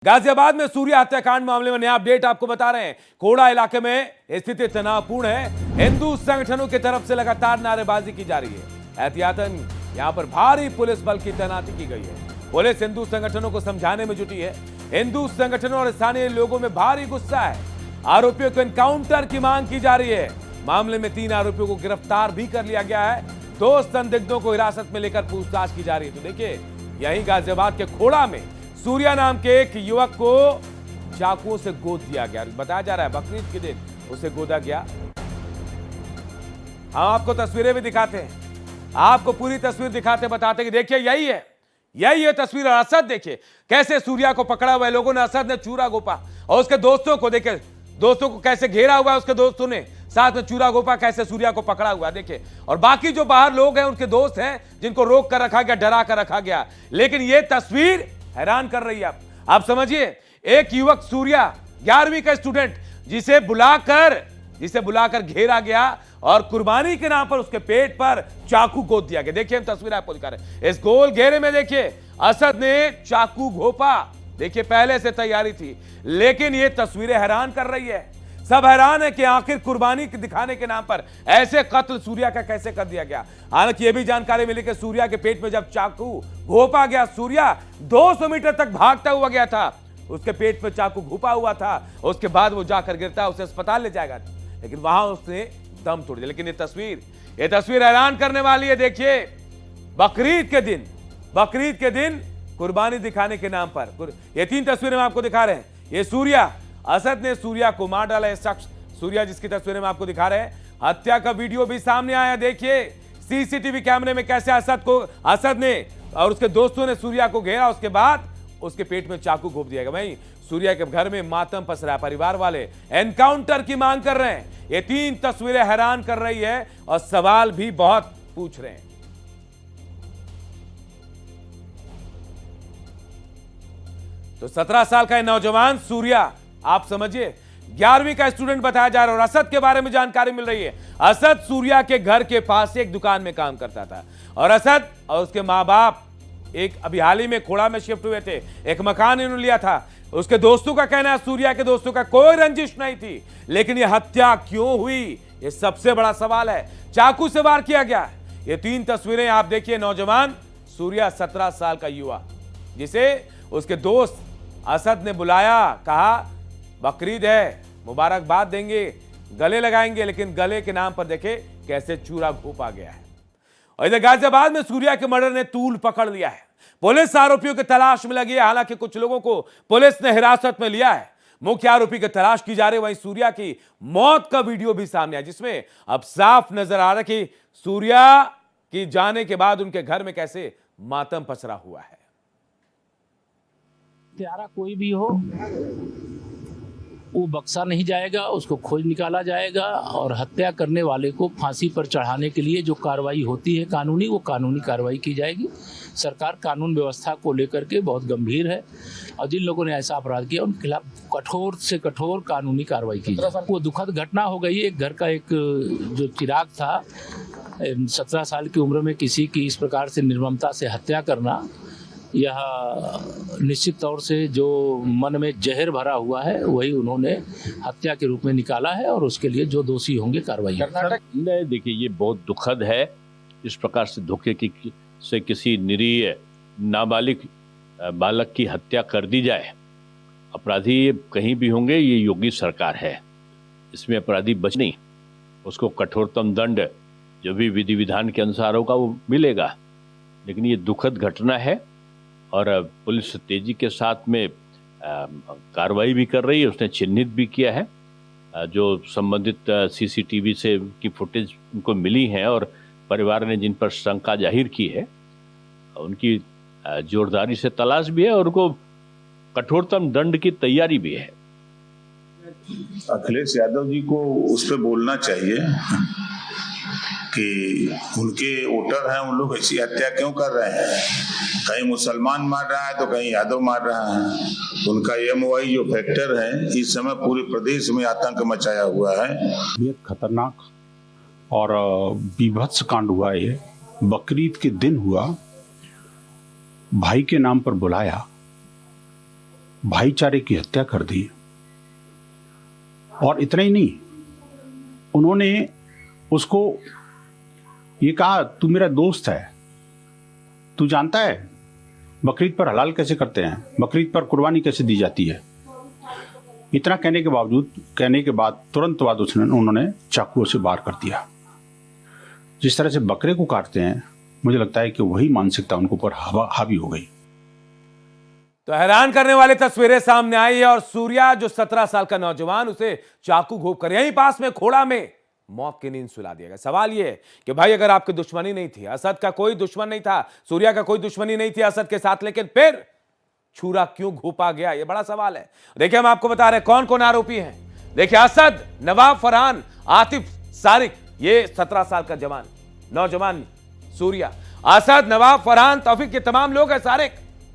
गाजियाबाद में सूर्या हत्याकांड मामले में नया अपडेट आपको बता रहे हैं। कोड़ा इलाके में स्थिति तनावपूर्ण है। हिंदू संगठनों की तरफ से लगातार नारेबाजी की जा रही है। एहतियातन यहां पर भारी पुलिस बल की तैनाती की गई है। पुलिस हिंदू संगठनों को समझाने में जुटी है। हिंदू संगठनों और स्थानीय लोगों में भारी गुस्सा है। आरोपियों को एनकाउंटर की मांग की जा रही है। मामले में 3 आरोपियों को गिरफ्तार भी कर लिया गया है। 2 संदिग्धों को हिरासत में लेकर पूछताछ की जा रही है। तो देखिए, यही गाजियाबाद के खोड़ा में सूर्या नाम के एक युवक को चाकुओं से गोद दिया गया। बताया जा रहा है बकरीद के दिन उसे गोदा गया। हम आपको तस्वीरें भी दिखाते हैं, आपको पूरी तस्वीर दिखाते बताते कि देखिए यही है तस्वीर। और असद देखिए कैसे सूर्या को पकड़ा हुआ है लोगों ने। असद ने चूरा गोपा और उसके दोस्तों को देखे, दोस्तों को कैसे घेरा हुआ है उसके दोस्तों ने, साथ में चूरा गोपा कैसे सूर्या को पकड़ा हुआ देखिए। और बाकी जो बाहर लोग हैं उनके दोस्त हैं जिनको रोक कर रखा गया, डरा कर रखा गया। लेकिन यह तस्वीर हैरान कर रही है। आप समझिए, एक युवक सूर्या 11वीं का स्टूडेंट जिसे बुलाकर घेरा गया और कुर्बानी के नाम पर उसके पेट पर चाकू गोद दिया गया। देखिए हम तस्वीर आपको दिखा रहे हैं। इस गोल घेरे में देखिए असद ने चाकू घोपा। देखिए पहले से तैयारी थी, लेकिन ये तस्वीरें हैरान कर रही है। सब हैरान है कि आखिर कुर्बानी दिखाने के नाम पर ऐसे कत्ल सूर्या का कैसे कर दिया गया। हालांकि यह भी जानकारी मिली कि सूर्या के पेट में जब चाकू घोपा गया, सूर्या 200 मीटर तक भागता हुआ गया था। उसके पेट में चाकू घुपा हुआ था। उसके बाद वो जाकर गिरता, उसे अस्पताल ले जाएगा, लेकिन वहां उसने दम तोड़ दिया। लेकिन ये तस्वीर हैरान करने वाली है। देखिए बकरीद के दिन कुर्बानी दिखाने के नाम पर ये 3 तस्वीरें हम आपको दिखा रहे हैं। ये सूर्या, असद ने सूर्या को मार डाला। शख्स सूर्या जिसकी तस्वीरें में आपको दिखा रहे हैं, हत्या का वीडियो भी सामने आया। देखिए सीसीटीवी कैमरे में कैसे असद ने और उसके दोस्तों ने सूर्या को घेरा, उसके बाद उसके पेट में चाकू घोप दिया गया। वहीं सूर्या के घर में मातम पसरा। परिवार वाले एनकाउंटर की मांग कर रहे हैं। ये 3 तस्वीरें हैरान कर रही है और सवाल भी बहुत पूछ रहे हैं। तो 17 साल का नौजवान सूर्या, आप समझिए 11वीं का स्टूडेंट बताया जा रहा है। और असद के बारे में जानकारी मिल रही है। असद सूर्या के घर के पास एक दुकान में काम करता था और असद और उसके मां बाप अभी हाल ही में खोड़ा में शिफ्ट हुए थे। एक मकान इन्होंने लिया था। उसके दोस्तों का कहना है, सूर्या के दोस्तों का कोई रंजिश नहीं थी, लेकिन यह हत्या क्यों हुई, यह सबसे बड़ा सवाल है। चाकू से वार किया गया। ये 3 तस्वीरें आप देखिए। नौजवान सूर्या 17 साल का युवा, जिसे उसके दोस्त असद ने बुलाया, कहा बकरीद है, मुबारकबाद देंगे, गले लगाएंगे, लेकिन गले के नाम पर देखे कैसे चूरा घोपा गया है। और इधर गाजियाबाद में सूर्या के मर्डर ने तूल पकड़ लिया है। पुलिस आरोपियों की तलाश में लगी है। हालांकि कुछ लोगों को पुलिस ने हिरासत में लिया है। मुख्य आरोपी की तलाश की जा रही है। वहीं सूर्या की मौत का वीडियो भी सामने आया, जिसमें अब साफ नजर आ रहा है कि सूर्या की जाने के बाद उनके घर में कैसे मातम पसरा हुआ है। हत्यारा कोई भी हो, वो बक्सा नहीं जाएगा, उसको खोज निकाला जाएगा और हत्या करने वाले को फांसी पर चढ़ाने के लिए जो कार्रवाई होती है कानूनी, वो कानूनी कार्रवाई की जाएगी। सरकार कानून व्यवस्था को लेकर के बहुत गंभीर है और जिन लोगों ने ऐसा अपराध किया उनके खिलाफ कठोर से कठोर कानूनी कार्रवाई की जाए। वो दुखद घटना हो गई। एक घर का एक जो चिराग था, 17 साल की उम्र में किसी की इस प्रकार से निर्ममता से हत्या करना, यह निश्चित तौर से जो मन में जहर भरा हुआ है वही उन्होंने हत्या के रूप में निकाला है और उसके लिए जो दोषी होंगे कार्रवाई। नहीं, देखिए ये बहुत दुखद है। इस प्रकार से धोखे से किसी निरीह नाबालिग बालक की हत्या कर दी जाए। अपराधी कहीं भी होंगे, ये योगी सरकार है, इसमें अपराधी बच नहीं। उसको कठोरतम दंड जो भी विधि विधान के अनुसार होगा वो मिलेगा। लेकिन ये दुखद घटना है और पुलिस तेजी के साथ में कार्रवाई भी कर रही है। उसने चिन्हित भी किया है जो संबंधित सीसीटीवी से की फुटेज उनको मिली है और परिवार ने जिन पर शंका जाहिर की है उनकी जोरदारी से तलाश भी है और उनको कठोरतम दंड की तैयारी भी है। अखिलेश यादव जी को उस पर बोलना चाहिए कि उनके वोटर हैं, उन लोग ऐसी हत्या क्यों कर रहे हैं। कहीं मुसलमान मार रहा है तो कहीं यादव मार रहा है। उनका MOI जो फैक्टर है इस समय पूरे प्रदेश में आतंक मचाया हुआ है। बेहद खतरनाक और बीभत्स कांड हुआ। ये बकरीद के दिन हुआ। भाई के नाम पर बुलाया भाईचारे की हत्या कर दी। और इतना ही नहीं, उन्होंने उसको ये कहा, तू मेरा दोस्त है, तू जानता है बकरीद पर हलाल कैसे करते हैं, बकरीद पर कुर्बानी कैसे दी जाती है। इतना कहने के बाद तुरंत बाद उन्होंने चाकुओं से वार कर दिया। जिस तरह से बकरे को काटते हैं, मुझे लगता है कि वही मानसिकता उनके ऊपर हावी हो गई। तो हैरान करने वाली तस्वीरें सामने आई है और सूर्या जो 17 साल का नौजवान, उसे चाकू घोंप कर यहीं पास में खोड़ा में मौत की नींद सुला दिया गया। सवाल यह है कि भाई अगर आपकी दुश्मनी नहीं थी, असद का कोई दुश्मन नहीं था, सूर्या का कोई दुश्मनी नहीं थी असद के साथ, लेकिन फिर छुरा क्यों घोंपा गया, यह बड़ा सवाल है। देखिए हम आपको बता रहे हैं कौन कौन आरोपी हैं। देखिए असद, नवाब फरहान, आतिफ, सारिक, ये 17 साल का जवान नौजवान सूर्या, असद, नवाब, फरहान, तौफीक, ये तमाम लोग हैं, सारिक,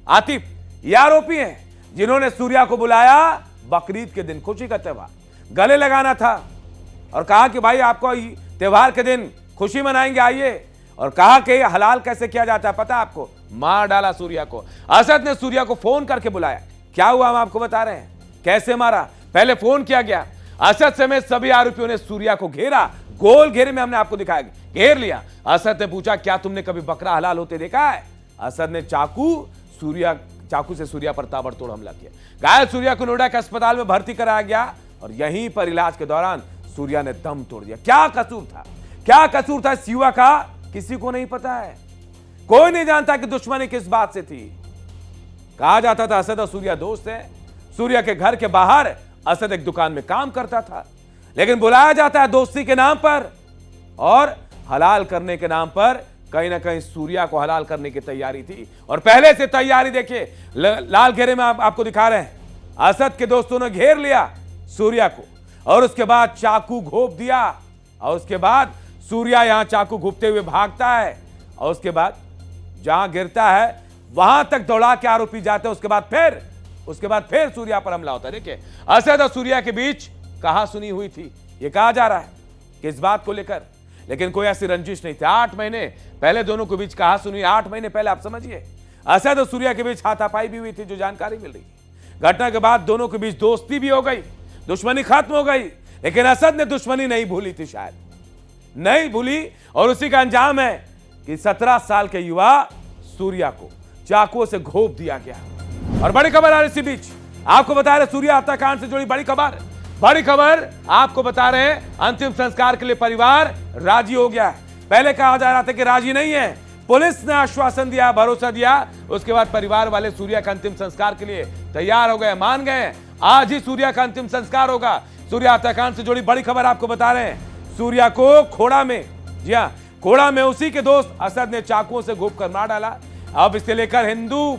आतिफ, ये आरोपी हैं जिन्होंने सूर्या को बुलाया बकरीद के दिन, खुशी का त्योहार, गले लगाना था और कहा कि भाई आपको त्योहार के दिन खुशी मनाएंगे, आइए। और कहा कि हलाल कैसे किया जाता है पता आपको, मार डाला सूर्या को। असद ने सूर्या को फोन करके बुलाया। क्या हुआ हम आपको बता रहे हैं, कैसे मारा। पहले फोन किया गया, असद समेत सभी आरोपियों ने सूर्या को घेरा, गोल घेरे में हमने आपको दिखाया, घेर लिया। असद ने पूछा क्या तुमने कभी बकरा हलाल होते देखा है। असद ने चाकू से सूर्या पर ताबड़तोड़ हमला किया। घायल सूर्या को नोएडा के अस्पताल में भर्ती कराया गया और यहीं पर इलाज के दौरान सूर्या ने दम तोड़ दिया। क्या कसूर था इस युवा का, किसी को नहीं पता है। कोई नहीं जानता कि दुश्मनी किस बात से थी। कहा जाता था असद और सूर्या दोस्त हैं। सूर्या के घर के बाहर असद एक दुकान में काम करता था, लेकिन बुलाया जाता है दोस्ती के नाम पर और हलाल करने के नाम पर। कहीं ना कहीं सूर्या को हलाल करने की तैयारी थी और पहले से तैयारी देखिए, लाल घेरे में आपको दिखा रहे हैं। असद के दोस्तों ने घेर लिया सूर्या को और उसके बाद चाकू घोंप दिया और उसके बाद सूर्या यहां चाकू घोंपते हुए भागता है और उसके बाद जहां गिरता है वहां तक दौड़ा के आरोपी जाते हैं। उसके बाद फिर सूर्या पर हमला होता है। देखिए असद और सूर्या के बीच कहा सुनी हुई थी, यह कहा जा रहा है किस बात को लेकर, लेकिन कोई ऐसी रंजिश नहीं थी। 8 महीने पहले दोनों के बीच कहा सुनी, 8 महीने पहले आप समझिए असद और सूर्या के बीच हाथापाई भी हुई थी, जो जानकारी मिल रही है। घटना के बाद दोनों के बीच दोस्ती भी हो गई, दुश्मनी खत्म हो गई, लेकिन असद ने दुश्मनी नहीं भूली थी, शायद नहीं भूली। और उसी का अंजाम है कि 17 साल के युवा सूर्या को चाकुओं से घोंप दिया गया। और बड़ी खबर आ रही इसी बीच आपको बता रहे, सूर्या हत्याकांड से जुड़ी बड़ी खबर आपको बता रहे हैं। अंतिम संस्कार के लिए परिवार राजी हो गया है। पहले कहा जा रहा था कि राजी नहीं है, पुलिस ने आश्वासन दिया, भरोसा दिया, उसके बाद परिवार वाले सूर्या का अंतिम संस्कार के लिए तैयार हो गए, मान गए। आज ही सूर्या का अंतिम संस्कार होगा। सूर्या हत्याकांड से जुड़ी बड़ी खबर आपको बता रहे हैं। सूर्या को खोड़ा में, जी हां, खोड़ा में उसी के दोस्त असद ने चाकुओं से घोंप कर मार डाला। अब इसे लेकर हिंदू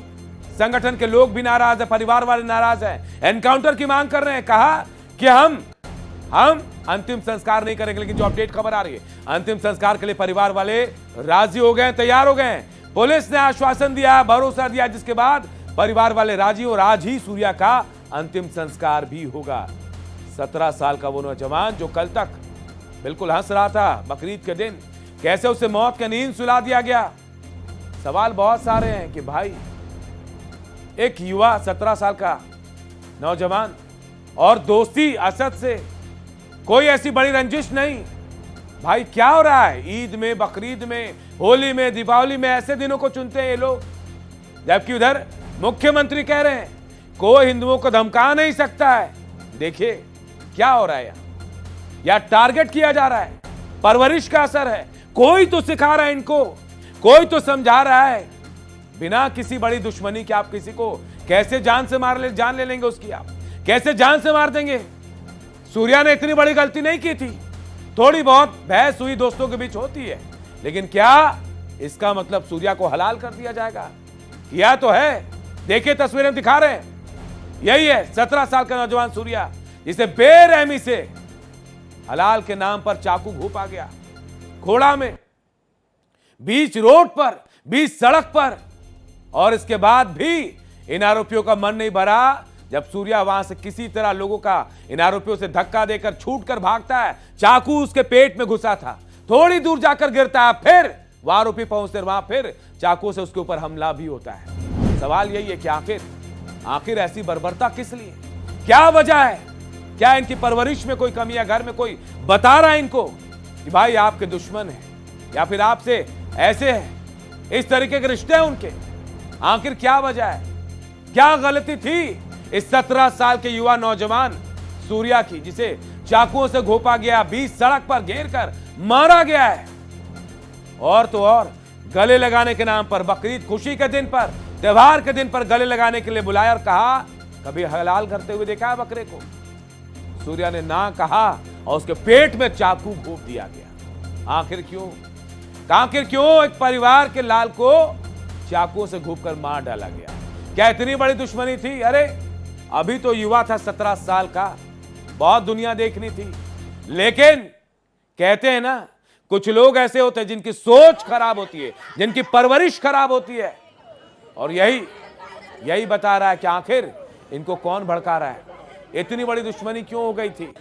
संगठन के लोग भी नाराज है, परिवार वाले नाराज हैं, एनकाउंटर की मांग कर रहे हैं। कहा कि हम अंतिम संस्कार नहीं करेंगे, लेकिन जो अपडेट खबर आ रही है, अंतिम संस्कार के लिए परिवार वाले राजी हो गए, तैयार हो गए। पुलिस ने आश्वासन दिया, भरोसा दिया, जिसके बाद परिवार वाले राजी और आज ही सूर्या का अंतिम संस्कार भी होगा। 17 साल का वो नौजवान जो कल तक बिल्कुल हंस रहा था बकरीद के दिन, कैसे उसे मौत की नींद सुला दिया गया। सवाल बहुत सारे हैं कि भाई एक युवा 17 साल का नौजवान और दोस्ती असद से, कोई ऐसी बड़ी रंजिश नहीं। भाई क्या हो रहा है, ईद में, बकरीद में, होली में, दीपावली में ऐसे दिनों को चुनते हैं ये लोग, जबकि उधर मुख्यमंत्री कह रहे हैं कोई हिंदुओं को धमका नहीं सकता है। देखिए क्या हो रहा है, या टारगेट किया जा रहा है, परवरिश का असर है। कोई तो सिखा रहा है इनको, कोई तो समझा रहा है। बिना किसी बड़ी दुश्मनी के आप किसी को कैसे जान ले लेंगे उसकी, आप कैसे जान से मार देंगे। सूर्या ने इतनी बड़ी गलती नहीं की थी, थोड़ी बहुत बहस हुई दोस्तों के बीच होती है, लेकिन क्या इसका मतलब सूर्या को हलाल कर दिया जाएगा? किया तो है, देखिए तस्वीरें दिखा रहे हैं, यही है 17 साल का नौजवान सूर्या, जिसे बेरहमी से हलाल के नाम पर चाकू घोंपा गया, खोड़ा में, बीच रोड पर, बीच सड़क पर। और इसके बाद भी इन आरोपियों का मन नहीं भरा जब सूर्या वहां से किसी तरह लोगों का इन आरोपियों से धक्का देकर छूटकर भागता है। चाकू उसके पेट में घुसा था, थोड़ी दूर जाकर गिरता है, फिर वह आरोपी पहुंचते, वहां फिर चाकू से उसके ऊपर हमला भी होता है। सवाल यही है कि आखिर आखिर ऐसी बर्बरता किस लिए, क्या वजह है? क्या इनकी परवरिश में कोई कमी है? घर में कोई बता रहा है इनको कि भाई आपके दुश्मन है या फिर आपसे ऐसे है, इस तरीके के रिश्ते हैं उनके? आखिर क्या वजह है, क्या गलती थी इस 17 साल के युवा नौजवान सूर्या की, जिसे चाकुओं से घोंपा गया, बीच सड़क पर घेर कर मारा गया है? और तो और गले लगाने के नाम पर, बकरीद खुशी के दिन पर, त्योहार के दिन पर गले लगाने के लिए बुलाया और कहा कभी हलाल करते हुए देखा है बकरे को? सूर्या ने ना कहा और उसके पेट में चाकू घोंप दिया गया। आखिर क्यों? आखिर क्यों एक परिवार के लाल को चाकुओं से घोंप कर मार डाला गया? क्या इतनी बड़ी दुश्मनी थी? अरे अभी तो युवा था 17 साल का, बहुत दुनिया देखनी थी। लेकिन कहते हैं ना, कुछ लोग ऐसे होते हैं जिनकी सोच खराब होती है, जिनकी परवरिश खराब होती है, और यही बता रहा है कि आखिर इनको कौन भड़का रहा है, इतनी बड़ी दुश्मनी क्यों हो गई थी।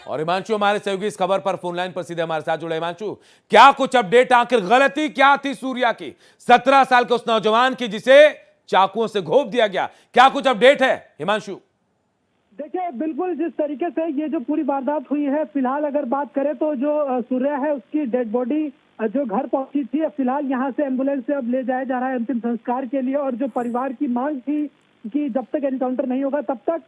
और हिमांशु हमारे सहयोगी इस खबर पर फोन लाइन पर सीधे हमारे साथ जुड़े। हिमांशु, क्या कुछ अपडेट, आखिर गलती क्या थी सूर्या की, 17 साल के उस नौजवान की जिसे चाकुओं से घोंप दिया गया? क्या कुछ अपडेट है हिमांशु? देखिए, बिल्कुल जिस तरीके से ये जो पूरी वारदात हुई है, फिलहाल अगर बात करें तो जो सूर्या है उसकी डेड बॉडी जो घर पहुंची थी, फिलहाल यहाँ से एम्बुलेंस से अब ले जाया जा रहा है अंतिम संस्कार के लिए। और जो परिवार की मांग थी कि जब तक एनकाउंटर नहीं होगा तब तक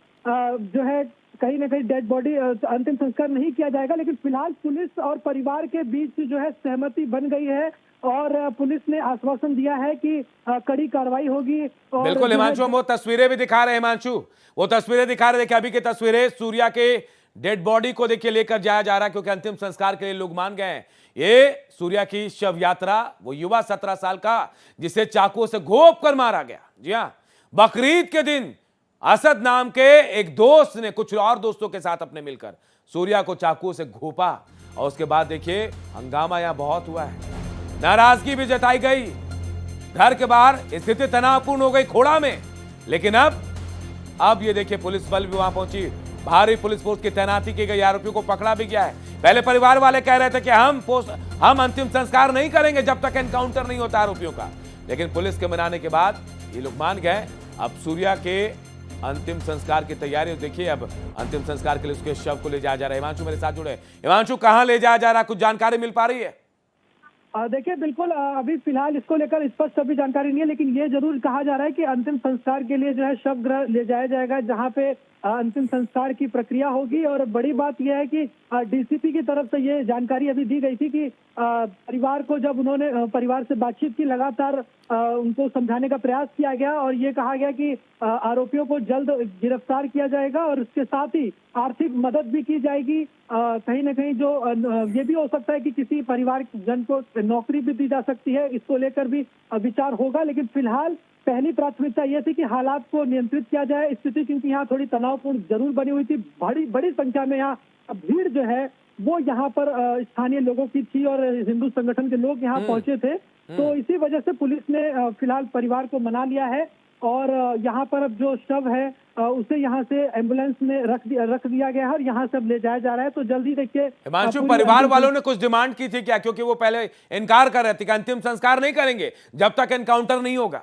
जो है कहीं ना कहीं डेड बॉडी अंतिम संस्कार नहीं किया जाएगा। लेकिन फिलहाल पुलिस और परिवार के बीच जो है सहमति बन गई है और पुलिस ने आश्वासन दिया है कि कड़ी कार्रवाई होगी। और बिल्कुल हिमांशु, हम वो तस्वीरें भी दिखा रहे हैं हिमांशु, वो तस्वीरें दिखा रहे। देखिए अभी की तस्वीरें, सूर्या के डेड बॉडी को देखिए लेकर जाया जा रहा है, क्योंकि अंतिम संस्कार के लिए लोग मान गए हैं। ये सूर्या की शव यात्रा, वो युवा 17 साल का जिसे चाकुओं से घोंप कर मारा गया। जी हां, बकरीद के दिन असद नाम के एक दोस्त ने कुछ और दोस्तों के साथ अपने मिलकर सूर्या को चाकुओं से घोंपा, और उसके बाद देखिए हंगामा यहां बहुत हुआ है, नाराजगी भी जताई गई, घर के बाहर स्थिति तनावपूर्ण हो गई खोड़ा में। लेकिन अब ये देखिए पुलिस बल भी वहां पहुंची, भारी पुलिस फोर्स की तैनाती की गई, आरोपियों को पकड़ा भी गया है। पहले परिवार वाले कह रहे थे कि हम अंतिम संस्कार नहीं करेंगे जब तक एनकाउंटर नहीं होता आरोपियों का, लेकिन पुलिस के मनाने के बाद ये लोग मान गए। अब सूर्या के अंतिम संस्कार की तैयारी देखिए, अब अंतिम संस्कार के लिए उसके शव को ले जाया जा रहा है। हिमांशु मेरे साथ जुड़े। हिमांशु, कहां ले जाया जा रहा है, कुछ जानकारी मिल पा रही है? देखिए, बिल्कुल अभी फिलहाल इसको लेकर स्पष्ट अभी जानकारी नहीं है, लेकिन ये जरूर कहा जा रहा है कि अंतिम संस्कार के लिए जो है शव गृह ले जाया जाएगा, जहां पे अंतिम संस्कार की प्रक्रिया होगी। और बड़ी बात यह है कि डीसीपी की तरफ से ये जानकारी अभी दी गई थी कि परिवार को जब उन्होंने परिवार से बातचीत की, लगातार उनको समझाने का प्रयास किया गया और ये कहा गया कि आरोपियों को जल्द गिरफ्तार किया जाएगा और इसके साथ ही आर्थिक मदद भी की जाएगी। कहीं ना कहीं जो ये भी हो सकता है कि किसी परिवार जन को नौकरी भी दी जा सकती है, इसको लेकर भी विचार होगा। लेकिन फिलहाल पहली प्राथमिकता यह थी कि हालात को नियंत्रित किया जाए स्थिति, क्योंकि यहाँ थोड़ी तनावपूर्ण जरूर बनी हुई थी। बड़ी संख्या में यहाँ भीड़ जो है वो यहाँ पर स्थानीय लोगों की थी और हिंदू संगठन के लोग यहाँ पहुंचे थे, तो इसी वजह से पुलिस ने फिलहाल परिवार को मना लिया है और यहाँ पर अब जो शव है उसे यहाँ से एम्बुलेंस में रख दिया गया है और यहाँ से अब ले जाया जा रहा है। तो जल्दी देखिए हिमांशु, परिवार वालों ने कुछ डिमांड की थी क्या? क्योंकि वो पहले इनकार कर रहे थे कि अंतिम संस्कार नहीं करेंगे जब तक एनकाउंटर नहीं होगा।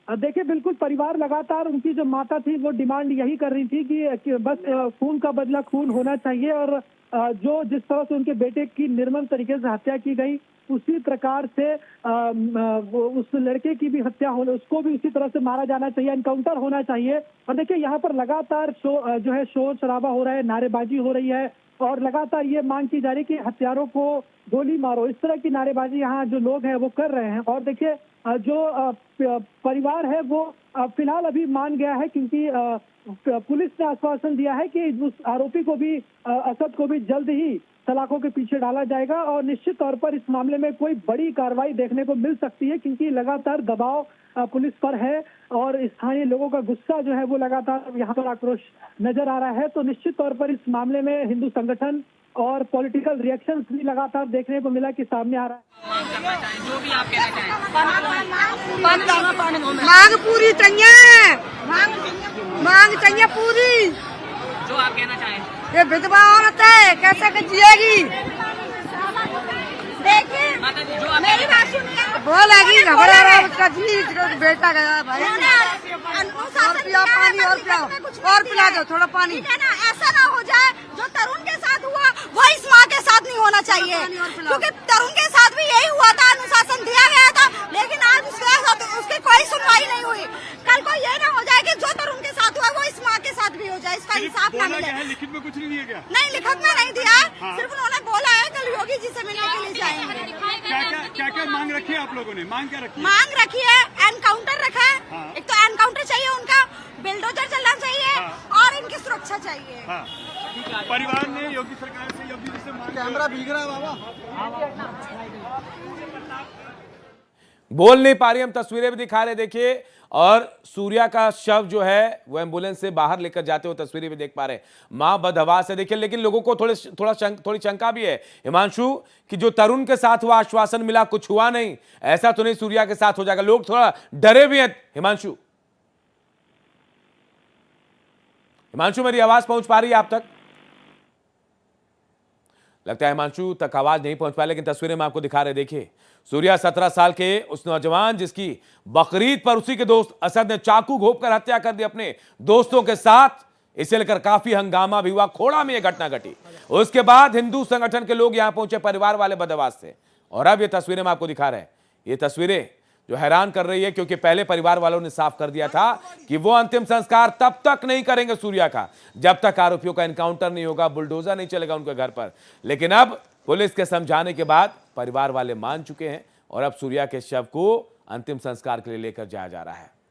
देखिए, बिल्कुल परिवार लगातार, उनकी जो माता थी वो डिमांड यही कर रही थी कि बस खून का बदला खून होना चाहिए और जो जिस तरह से उनके बेटे की निर्मम तरीके से हत्या की गई उसी प्रकार से उस लड़के की भी हत्या हो, उसको भी उसी तरह से मारा जाना चाहिए, एनकाउंटर होना चाहिए। और देखिए यहाँ पर लगातार जो है शोर शराबा हो रहा है, नारेबाजी हो रही है और लगातार ये मांग की जा रही है कि हत्यारों को गोली मारो, इस तरह की नारेबाजी यहाँ जो लोग हैं वो कर रहे हैं। और देखिए जो परिवार है वो फिलहाल अभी मान गया है, क्योंकि पुलिस ने आश्वासन दिया है कि उस आरोपी को भी, असद को भी जल्द ही सलाखों के पीछे डाला जाएगा और निश्चित तौर पर इस मामले में कोई बड़ी कार्रवाई देखने को मिल सकती है, क्योंकि लगातार दबाव पुलिस पर है और स्थानीय लोगों का गुस्सा जो है वो लगातार यहाँ पर आक्रोश नजर आ रहा है। तो निश्चित तौर पर इस मामले में हिंदू संगठन और पॉलिटिकल रिएक्शंस भी लगातार देखने को मिला कि सामने आ रहा है। जो भी आप कहना चाहें, मांग पूरी चाहिए, मांग चाहिए पूरी, जो आप कहना चाहें। ये विधवा औरत है, कैसे जिएगी, देखिए मेरी बात सुनिए। बोलेगी घबरा रहा उसका जी बेटा गया भाई। और पिया पानी और पिला दो थोड़ा पानी। है ना, ऐसा ना हो जाए जो तरुण के साथ हुआ वो इस माँ के साथ नहीं होना चाहिए, क्योंकि तरुण के साथ भी यही हुआ था, अनुशासन दिया गया था, लेकिन आज उसकी कोई सुनवाई नहीं हुई। कल को ये ना हो जाए कि जो तरुण के साथ हुआ वो इस माँ के साथ भी हो जाए, इसका इंसाफ ना मिले। लिखित में कुछ नहीं दिया गया? नहीं, लिखित में नहीं दिया, सिर्फ उन्होंने बोला है कल योगी जी से मिलने के लिए जाएंगे। क्या मांग रखी है आप लोगों ने? मांग क्या रखी है? मांग रखी है, एनकाउंटर रखा है। एक तो एनकाउंटर चाहिए उनका, बिल्डोजर चलना चाहिए और इनकी सुरक्षा चाहिए। परिवार ने योगी सरकार से, योगी जी से मांग, कैमरा भीग रहा है बाबा, बोल नहीं पा रही, हम तस्वीरें भी दिखा रहे, देखिए। और सूर्या का शव जो है वो एम्बुलेंस से बाहर लेकर जाते हुए तस्वीरें भी देख पा रहे हैं। मां बदहवास है, देखिए। लेकिन लोगों को थोड़ी शंका भी है हिमांशु कि जो तरुण के साथ हुआ, आश्वासन मिला, कुछ हुआ नहीं, ऐसा तो नहीं सूर्या के साथ हो जाएगा। लोग थोड़ा डरे भी हैं हिमांशु। हिमांशु, मेरी आवाज पहुंच पा रही है आप तक? लगता है हिमांशु तक आवाज नहीं पहुंच पाया, लेकिन तस्वीरें में आपको दिखा रहे। देखिए, सूर्या 17 साल के उस नौजवान जिसकी बकरीद पर उसी के दोस्त असद ने चाकू घोंपकर हत्या कर दी अपने दोस्तों के साथ, इसे लेकर काफी हंगामा भी हुआ। खोड़ा में यह घटना घटी। उसके बाद हिंदू संगठन के लोग यहां पहुंचे, परिवार वाले बदहवास से। और अब ये तस्वीरें में आपको दिखा रहे हैं। ये तस्वीरें जो हैरान कर रही है, क्योंकि पहले परिवार वालों ने साफ कर दिया था कि वो अंतिम संस्कार तब तक नहीं करेंगे सूर्या का जब तक आरोपियों का एनकाउंटर नहीं होगा, बुलडोजर नहीं चलेगा उनके घर पर। लेकिन अब पुलिस के समझाने के बाद परिवार वाले मान चुके हैं और अब सूर्या के शव को अंतिम संस्कार के लिए लेकर जाया जा रहा है।